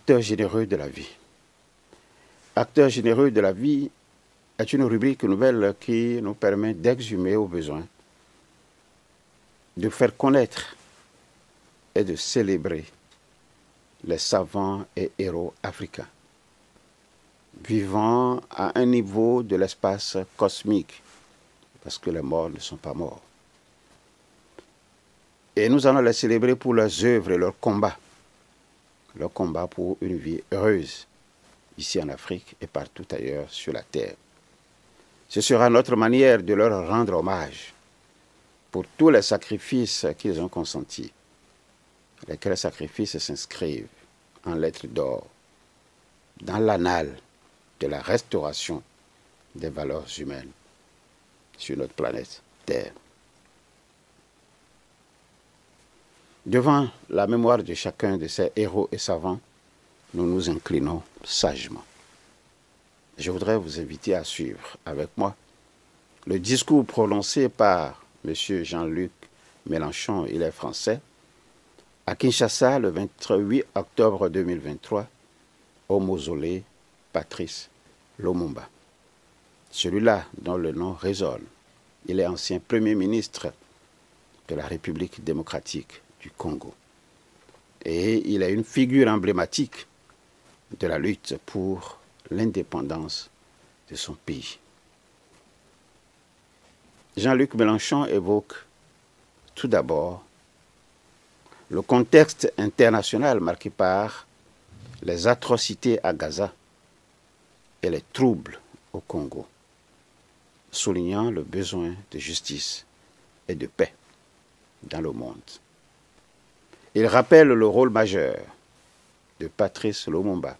Acteurs généreux de la vie. Acteurs généreux de la vie est une rubrique nouvelle qui nous permet d'exhumer au besoin, de faire connaître et de célébrer les savants et héros africains, vivant à un niveau de l'espace cosmique, parce que les morts ne sont pas morts. Et nous allons les célébrer pour leurs œuvres et leur combat pour une vie heureuse, ici en Afrique et partout ailleurs sur la terre. Ce sera notre manière de leur rendre hommage pour tous les sacrifices qu'ils ont consentis, lesquels sacrifices s'inscrivent en lettres d'or dans l'annale de la restauration des valeurs humaines sur notre planète Terre. Devant la mémoire de chacun de ces héros et savants, nous nous inclinons sagement. Je voudrais vous inviter à suivre avec moi le discours prononcé par M. Jean-Luc Mélenchon, il est français, à Kinshasa le 28 octobre 2023, au mausolée Patrice Lumumba. Celui-là dont le nom résonne. Il est ancien Premier ministre de la République démocratique du Congo. Et il est une figure emblématique de la lutte pour l'indépendance de son pays. Jean-Luc Mélenchon évoque tout d'abord le contexte international marqué par les atrocités à Gaza et les troubles au Congo, soulignant le besoin de justice et de paix dans le monde. Il rappelle le rôle majeur de Patrice Lumumba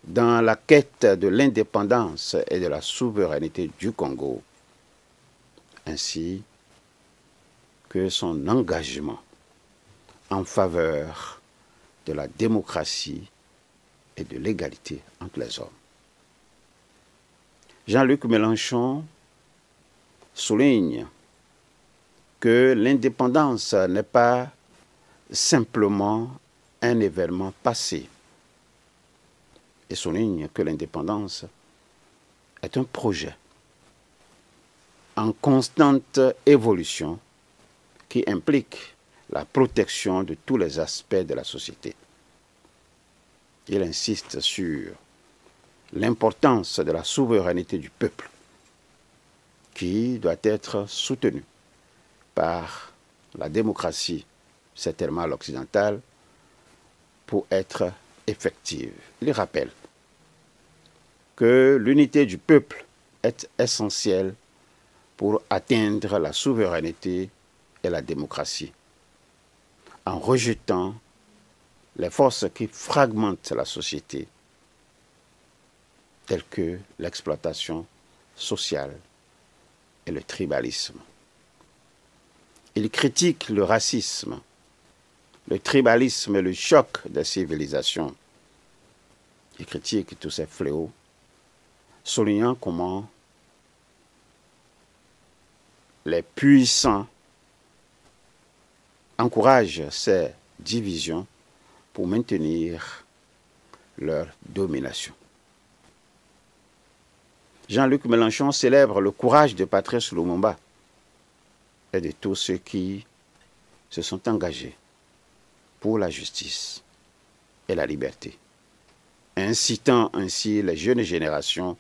dans la quête de l'indépendance et de la souveraineté du Congo, ainsi que son engagement en faveur de la démocratie et de l'égalité entre les hommes. Jean-Luc Mélenchon souligne que l'indépendance n'est pas simplement un événement passé et souligne que l'indépendance est un projet en constante évolution qui implique la protection de tous les aspects de la société. Il insiste sur l'importance de la souveraineté du peuple qui doit être soutenue par la démocratie, certainement l'occidentale, pour être effective. Il rappelle que l'unité du peuple est essentielle pour atteindre la souveraineté et la démocratie, en rejetant les forces qui fragmentent la société, telles que l'exploitation sociale et le tribalisme. Il critique le racisme, le tribalisme et le choc des civilisations. Il critique tous ces fléaux, soulignant comment les puissants encouragent ces divisions pour maintenir leur domination. Jean-Luc Mélenchon célèbre le courage de Patrice Lumumba et de tous ceux qui se sont engagés pour la justice et la liberté, incitant ainsi les jeunes générations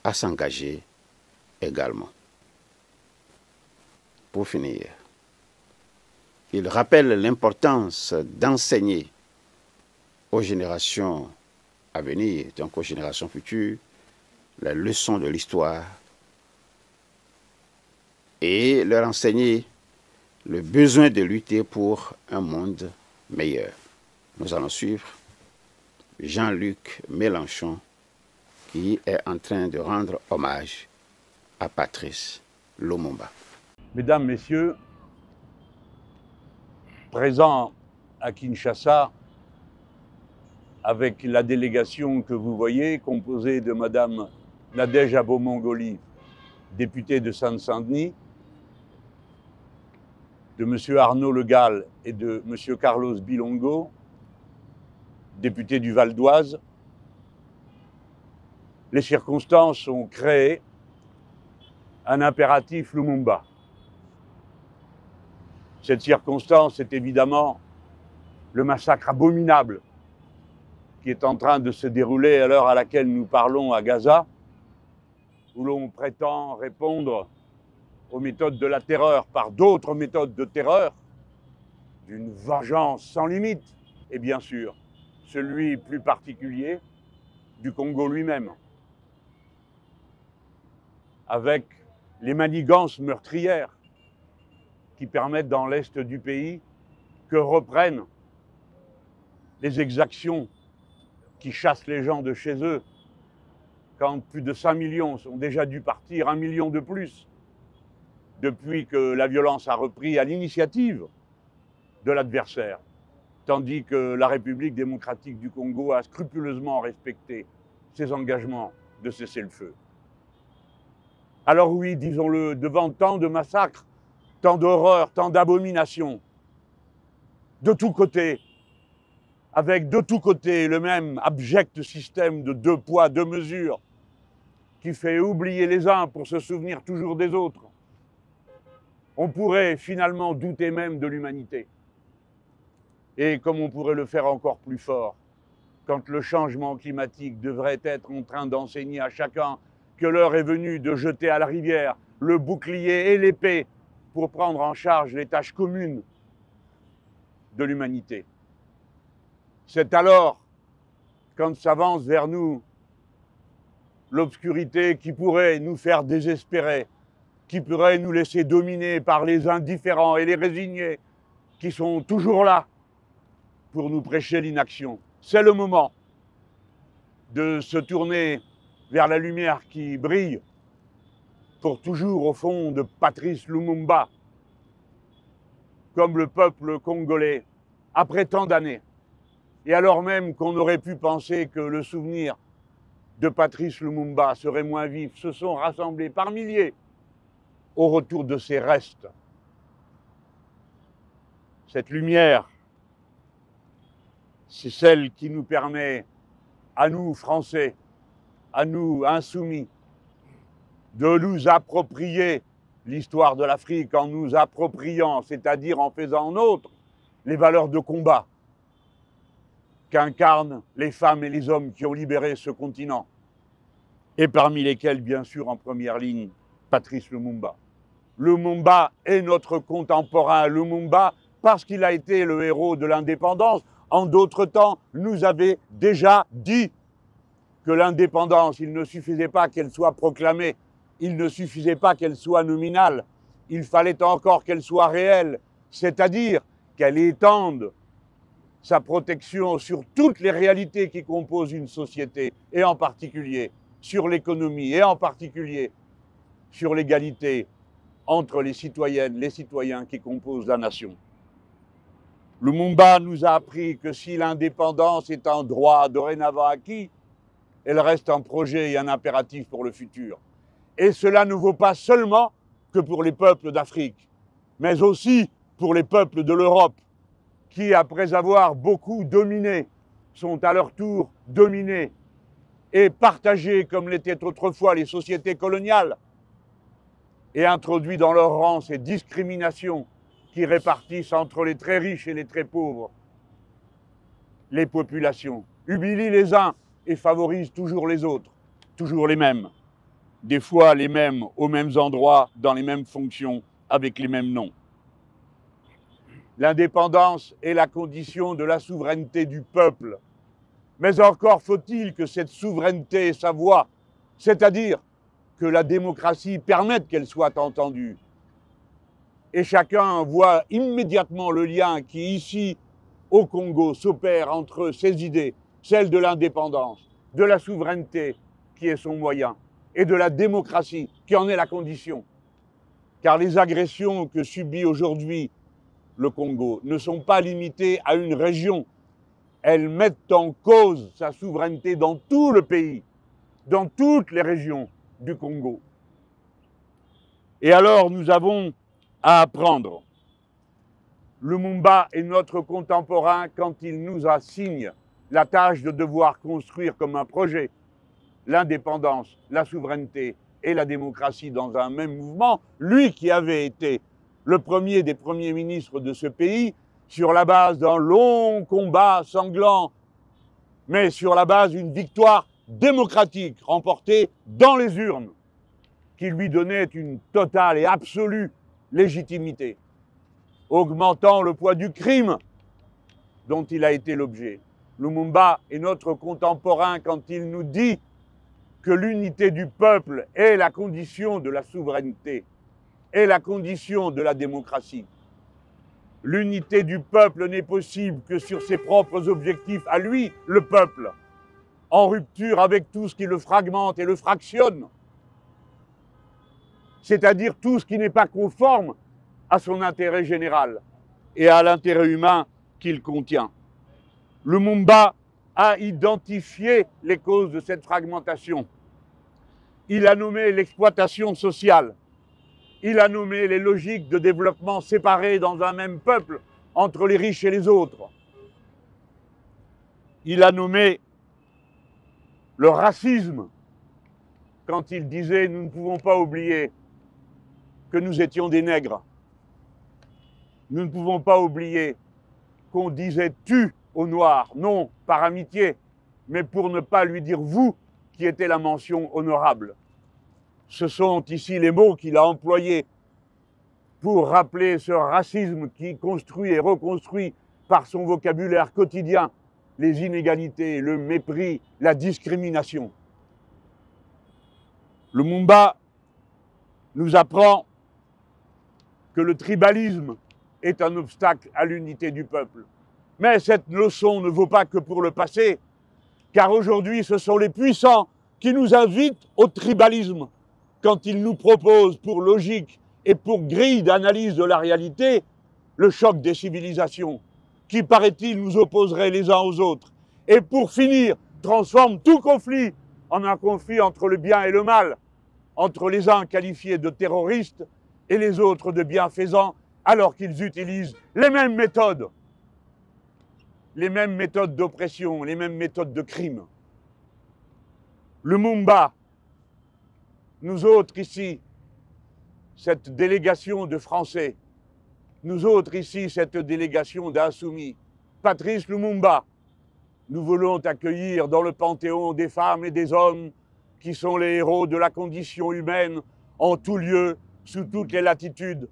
à s'engager également. Pour finir, il rappelle l'importance d'enseigner aux générations à venir, donc aux générations futures, les leçons de l'histoire et leur enseigner le besoin de lutter pour un monde meilleur. Nous allons suivre Jean-Luc Mélenchon qui est en train de rendre hommage à Patrice Lumumba. Mesdames, Messieurs, présents à Kinshasa avec la délégation que vous voyez, composée de Madame Nadège Abo-Mongoli, députée de Seine-Saint-Denis, de M. Arnaud Le Gall et de M. Carlos Bilongo, député du Val d'Oise, les circonstances ont créé un impératif Lumumba. Cette circonstance est évidemment le massacre abominable qui est en train de se dérouler à l'heure à laquelle nous parlons à Gaza, où l'on prétend répondre aux méthodes de la terreur par d'autres méthodes de terreur, d'une vengeance sans limite, et bien sûr, celui plus particulier du Congo lui-même, avec les manigances meurtrières qui permettent dans l'est du pays que reprennent les exactions qui chassent les gens de chez eux, quand plus de 5 millions sont déjà dû partir, 1 million de plus, depuis que la violence a repris à l'initiative de l'adversaire, tandis que la République démocratique du Congo a scrupuleusement respecté ses engagements de cesser le feu. Alors oui, disons-le, devant tant de massacres, tant d'horreurs, tant d'abominations, de tous côtés, avec de tous côtés le même abject système de 2 poids, 2 mesures, qui fait oublier les uns pour se souvenir toujours des autres, on pourrait finalement douter même de l'humanité. Et comme on pourrait le faire encore plus fort, quand le changement climatique devrait être en train d'enseigner à chacun que l'heure est venue de jeter à la rivière le bouclier et l'épée pour prendre en charge les tâches communes de l'humanité. C'est alors, quand s'avance vers nous l'obscurité qui pourrait nous faire désespérer, qui pourrait nous laisser dominer par les indifférents et les résignés qui sont toujours là pour nous prêcher l'inaction. C'est le moment de se tourner vers la lumière qui brille pour toujours au fond de Patrice Lumumba, comme le peuple congolais, après tant d'années. Et alors même qu'on aurait pu penser que le souvenir de Patrice Lumumba serait moins vif, se sont rassemblés par milliers au retour de ses restes. Cette lumière, c'est celle qui nous permet, à nous Français, à nous insoumis, de nous approprier l'histoire de l'Afrique en nous appropriant, c'est-à-dire en faisant nôtre les valeurs de combat qu'incarnent les femmes et les hommes qui ont libéré ce continent, et parmi lesquels, bien sûr, en première ligne, Patrice Lumumba. Lumumba est notre contemporain. Lumumba, parce qu'il a été le héros de l'indépendance, en d'autres temps, nous avait déjà dit que l'indépendance, il ne suffisait pas qu'elle soit proclamée, il ne suffisait pas qu'elle soit nominale, il fallait encore qu'elle soit réelle, c'est-à-dire qu'elle étende sa protection sur toutes les réalités qui composent une société, et en particulier sur l'économie, et en particulier sur l'égalité entre les citoyennes, les citoyens qui composent la nation. Lumumba nous a appris que si l'indépendance est un droit dorénavant acquis, elle reste un projet et un impératif pour le futur. Et cela ne vaut pas seulement que pour les peuples d'Afrique, mais aussi pour les peuples de l'Europe, qui, après avoir beaucoup dominé, sont à leur tour dominés et partagés comme l'étaient autrefois les sociétés coloniales, et introduit dans leur rang ces discriminations qui répartissent entre les très riches et les très pauvres les populations, humilient les uns et favorisent toujours les autres, toujours les mêmes, des fois les mêmes aux mêmes endroits, dans les mêmes fonctions, avec les mêmes noms. L'indépendance est la condition de la souveraineté du peuple, mais encore faut-il que cette souveraineté ait sa voix, c'est-à-dire que la démocratie permette qu'elle soit entendue. Et chacun voit immédiatement le lien qui, ici, au Congo, s'opère entre ces idées, celle de l'indépendance, de la souveraineté, qui est son moyen, et de la démocratie, qui en est la condition. Car les agressions que subit aujourd'hui le Congo ne sont pas limitées à une région. Elles mettent en cause sa souveraineté dans tout le pays, dans toutes les régions du Congo. Et alors nous avons à apprendre. Lumumba est notre contemporain quand il nous assigne la tâche de devoir construire comme un projet l'indépendance, la souveraineté et la démocratie dans un même mouvement, lui qui avait été le premier des premiers ministres de ce pays, sur la base d'un long combat sanglant, mais sur la base d'une victoire démocratique remportée dans les urnes, qui lui donnait une totale et absolue légitimité, augmentant le poids du crime dont il a été l'objet. Lumumba est notre contemporain quand il nous dit que l'unité du peuple est la condition de la souveraineté, est la condition de la démocratie. L'unité du peuple n'est possible que sur ses propres objectifs à lui, le peuple, en rupture avec tout ce qui le fragmente et le fractionne, c'est-à-dire tout ce qui n'est pas conforme à son intérêt général et à l'intérêt humain qu'il contient. Lumumba a identifié les causes de cette fragmentation. Il a nommé l'exploitation sociale. Il a nommé les logiques de développement séparées dans un même peuple entre les riches et les autres. Il a nommé le racisme quand il disait « nous ne pouvons pas oublier que nous étions des nègres. Nous ne pouvons pas oublier qu'on disait « tu » au noir, non par amitié, mais pour ne pas lui dire « vous » qui était la mention honorable. Ce sont ici les mots qu'il a employés pour rappeler ce racisme qui construit et reconstruit par son vocabulaire quotidien les inégalités, le mépris, la discrimination. Lumumba nous apprend que le tribalisme est un obstacle à l'unité du peuple. Mais cette leçon ne vaut pas que pour le passé, car aujourd'hui ce sont les puissants qui nous invitent au tribalisme quand ils nous proposent pour logique et pour grille d'analyse de la réalité le choc des civilisations qui, paraît-il, nous opposerait les uns aux autres et pour finir transforme tout conflit en un conflit entre le bien et le mal, entre les uns qualifiés de terroristes et les autres de bienfaisants, alors qu'ils utilisent les mêmes méthodes d'oppression, les mêmes méthodes de crime. Lumumba, nous autres ici, cette délégation de Français, nous autres ici, cette délégation d'insoumis, Patrice Lumumba, nous voulons accueillir dans le panthéon des femmes et des hommes qui sont les héros de la condition humaine en tout lieu, sous toutes les latitudes,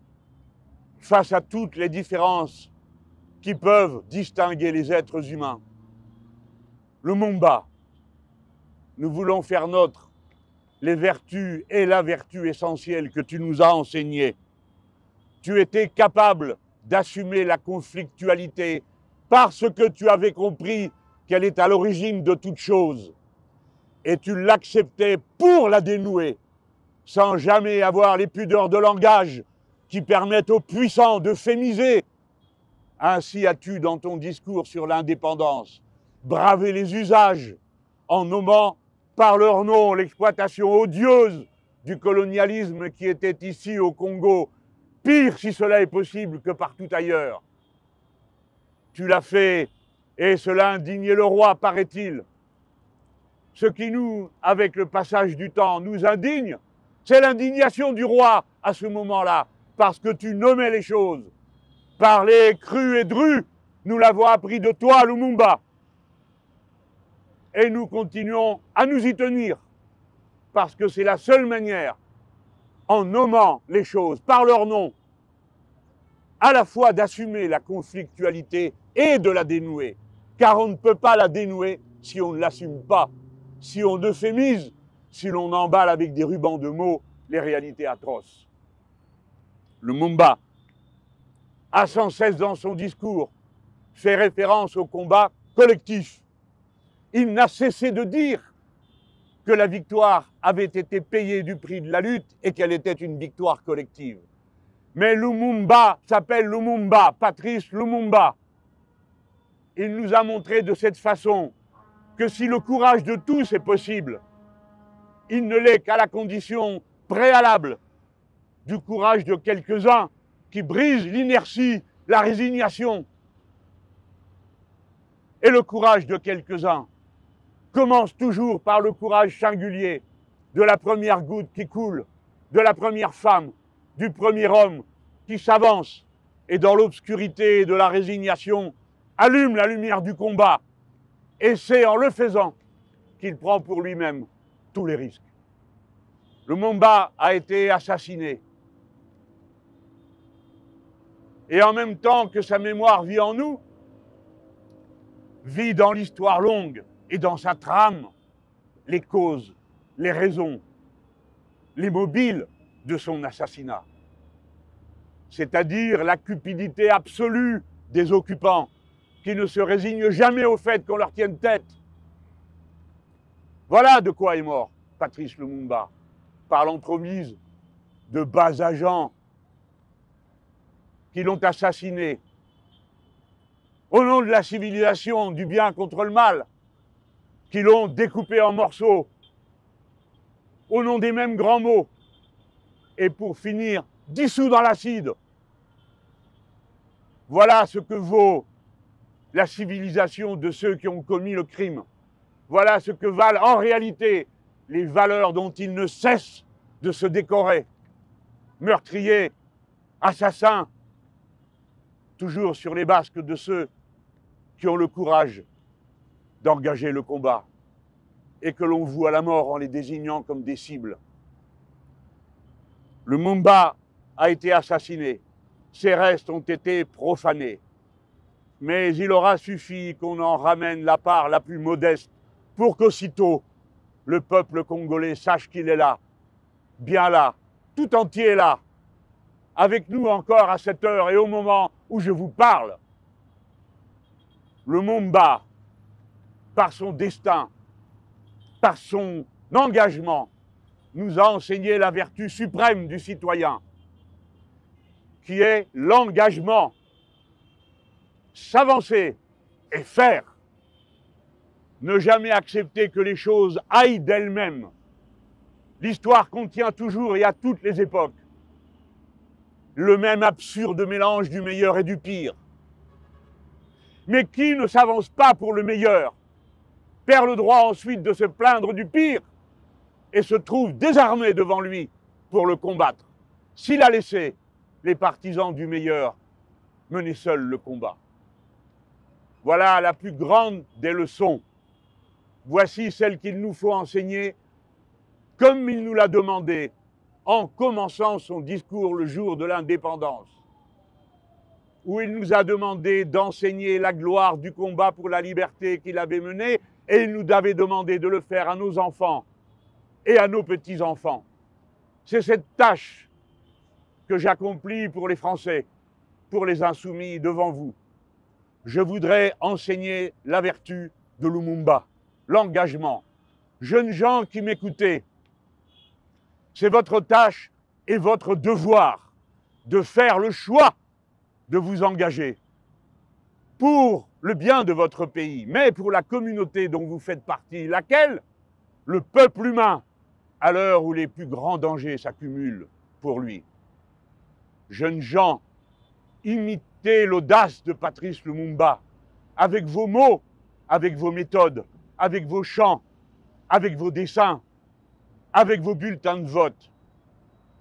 face à toutes les différences qui peuvent distinguer les êtres humains. Lumumba, nous voulons faire nôtre les vertus et la vertu essentielle que tu nous as enseignées. Tu étais capable d'assumer la conflictualité parce que tu avais compris qu'elle est à l'origine de toute chose. Et tu l'acceptais pour la dénouer, sans jamais avoir les pudeurs de langage qui permettent aux puissants de fémiser. Ainsi as-tu, dans ton discours sur l'indépendance, bravé les usages en nommant par leur nom l'exploitation odieuse du colonialisme qui était ici au Congo, pire si cela est possible que partout ailleurs. Tu l'as fait et cela indignait le roi, paraît-il. Ce qui nous, avec le passage du temps, nous indigne, c'est l'indignation du roi à ce moment-là, parce que tu nommais les choses. Parler cru et dru, nous l'avons appris de toi, Lumumba. Et nous continuons à nous y tenir, parce que c'est la seule manière, en nommant les choses par leur nom, à la fois d'assumer la conflictualité et de la dénouer, car on ne peut pas la dénouer si on ne l'assume pas, si on euphémise, si l'on emballe avec des rubans de mots les réalités atroces. Lumumba a sans cesse dans son discours fait référence au combat collectif. Il n'a cessé de dire que la victoire avait été payée du prix de la lutte et qu'elle était une victoire collective. Mais Lumumba s'appelle Lumumba, Patrice Lumumba. Il nous a montré de cette façon que si le courage de tous est possible, il ne l'est qu'à la condition préalable du courage de quelques-uns qui brisent l'inertie, la résignation. et le courage de quelques-uns commence toujours par le courage singulier de la première goutte qui coule, de la première femme, du premier homme qui s'avance et dans l'obscurité de la résignation allume la lumière du combat. Et c'est en le faisant qu'il prend pour lui-même tous les risques. Lumumba a été assassiné. Et en même temps que sa mémoire vit en nous, vit dans l'histoire longue et dans sa trame les causes, les raisons, les mobiles de son assassinat. C'est-à-dire la cupidité absolue des occupants qui ne se résignent jamais au fait qu'on leur tienne tête. Voilà de quoi est mort Patrice Lumumba, par l'entremise de bas agents qui l'ont assassiné au nom de la civilisation, du bien contre le mal, qui l'ont découpé en morceaux, au nom des mêmes grands mots, et pour finir, dissous dans l'acide. Voilà ce que vaut la civilisation de ceux qui ont commis le crime. Voilà ce que valent en réalité les valeurs dont ils ne cessent de se décorer. Meurtriers, assassins, toujours sur les basques de ceux qui ont le courage d'engager le combat et que l'on voue à la mort en les désignant comme des cibles. Lumumba a été assassiné, ses restes ont été profanés, mais il aura suffi qu'on en ramène la part la plus modeste pour qu'aussitôt le peuple congolais sache qu'il est là, bien là, tout entier là, avec nous encore à cette heure et au moment où je vous parle. Lumumba, par son destin, par son engagement, nous a enseigné la vertu suprême du citoyen, qui est l'engagement, s'avancer et faire, ne jamais accepter que les choses aillent d'elles-mêmes. L'histoire contient toujours et à toutes les époques le même absurde mélange du meilleur et du pire. Mais qui ne s'avance pas pour le meilleur perd le droit ensuite de se plaindre du pire et se trouve désarmé devant lui pour le combattre, s'il a laissé les partisans du meilleur mener seuls le combat. Voilà la plus grande des leçons. Voici celle qu'il nous faut enseigner comme il nous l'a demandé en commençant son discours le jour de l'indépendance, où il nous a demandé d'enseigner la gloire du combat pour la liberté qu'il avait mené, et il nous avait demandé de le faire à nos enfants et à nos petits-enfants. C'est cette tâche que j'accomplis pour les Français, pour les insoumis devant vous. Je voudrais enseigner la vertu de Lumumba, l'engagement. Jeunes gens qui m'écoutez, c'est votre tâche et votre devoir de faire le choix de vous engager pour le bien de votre pays, mais pour la communauté dont vous faites partie, laquelle, le peuple humain, à l'heure où les plus grands dangers s'accumulent pour lui. Jeunes gens, imitez l'audace de Patrice Lumumba, avec vos mots, avec vos méthodes, avec vos chants, avec vos dessins, avec vos bulletins de vote.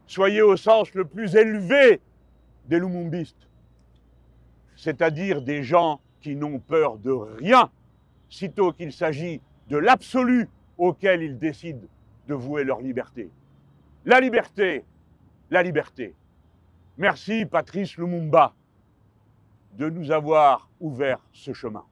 Soyez au sens le plus élevé des lumumbistes, c'est-à-dire des gens qui n'ont peur de rien, sitôt qu'il s'agit de l'absolu auquel ils décident de vouer leur liberté. La liberté, la liberté. Merci Patrice Lumumba de nous avoir ouvert ce chemin.